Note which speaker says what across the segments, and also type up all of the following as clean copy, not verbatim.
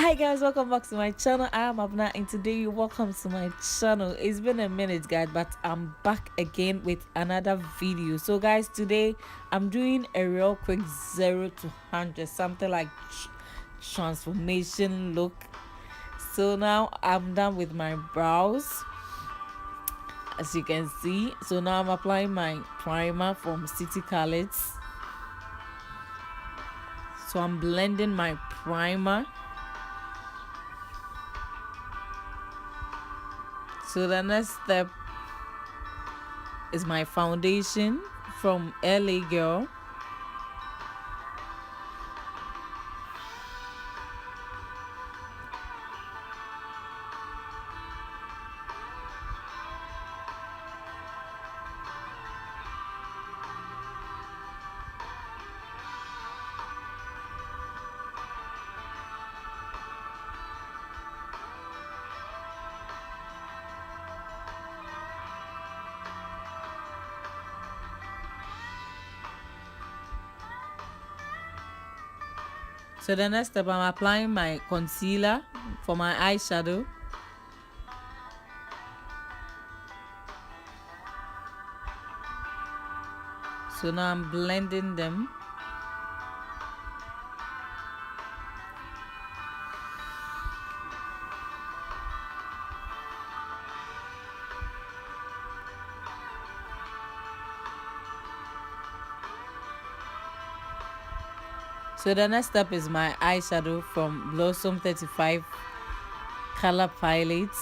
Speaker 1: Hi guys, welcome back to my channel. I am Abena and today welcome to my channel. It's been a minute guys, but I'm back again with another video. So guys, today I'm doing a real quick 0 to 100, something like transformation look. So now I'm done with my brows, as you can see. So now I'm applying my primer from City Colors. So I'm blending my primer. So the next step is my foundation from LA Girl. So the next step, I'm applying my concealer for my eyeshadow. So now I'm blending them. So the next step is my eyeshadow from Blossom 35 color palette.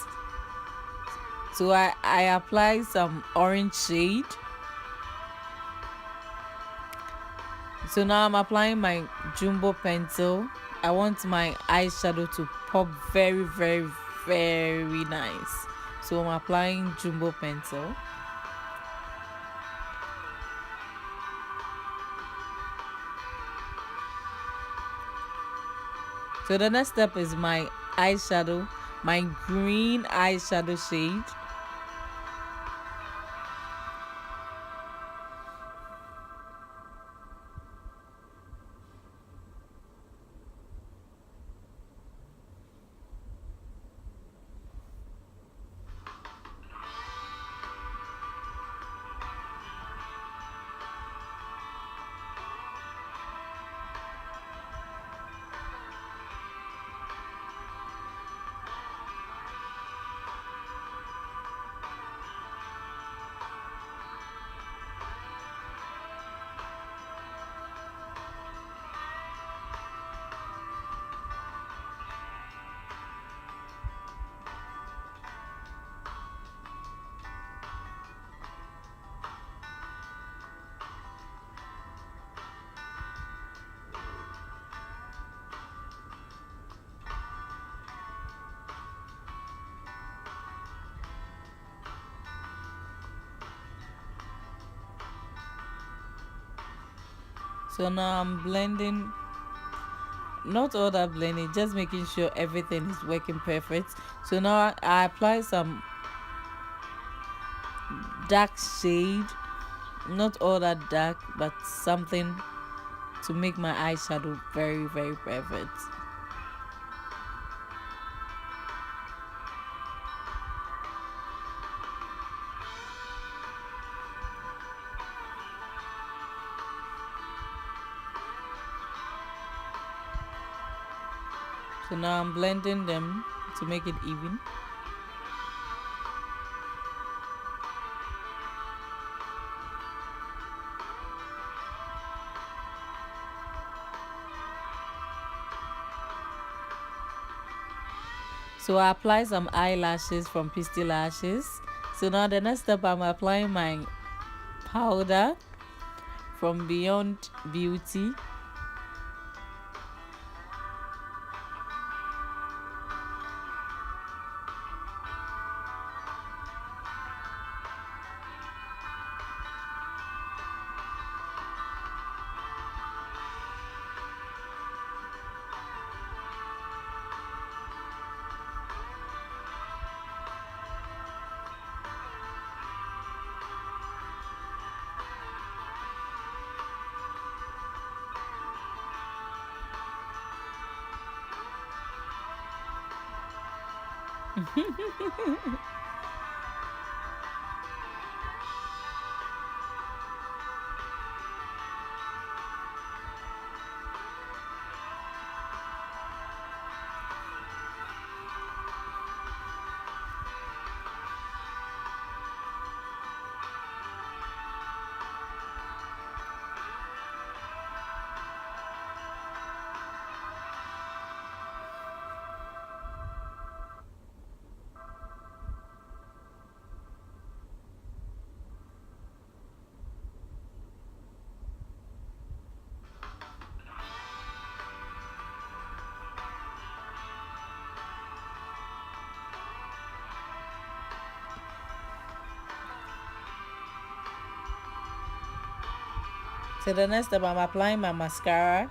Speaker 1: So I apply some orange shade. So now I'm applying my jumbo pencil. I want my eyeshadow to pop very nice. So I'm applying jumbo pencil. So the next step is my eyeshadow, my green eyeshadow shade. So now I'm blending, not all that blending, just making sure everything is working perfect. So now I apply some dark shade, not all that dark, but something to make my eyeshadow very perfect. So now I'm blending them to make it even. So I apply some eyelashes from Pisty Lashes. So now the next step, I'm applying my powder from Beyond Beauty. So the next step, I'm applying my mascara.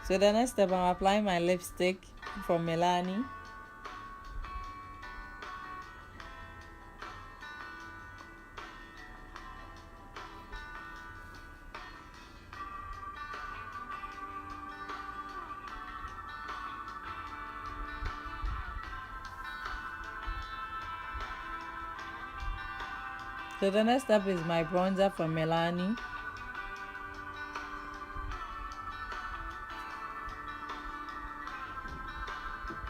Speaker 1: So the next step, I'm applying my lipstick from Milani. So the next step is my bronzer from Milani.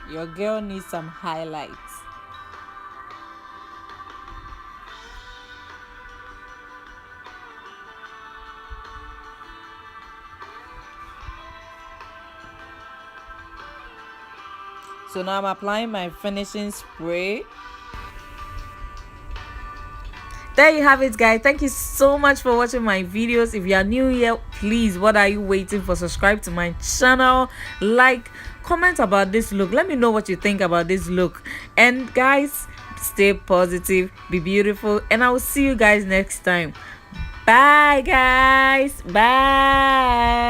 Speaker 1: Your girl needs some highlights. So now I'm applying my finishing spray. There you have it, guys. Thank you so much for watching my videos. If you are new here, please, what are you waiting for? Subscribe to my channel, like, comment about this look. Let me know what you think about this look. And guys, stay positive, be beautiful, and I will see you guys next time. Bye, guys. Bye.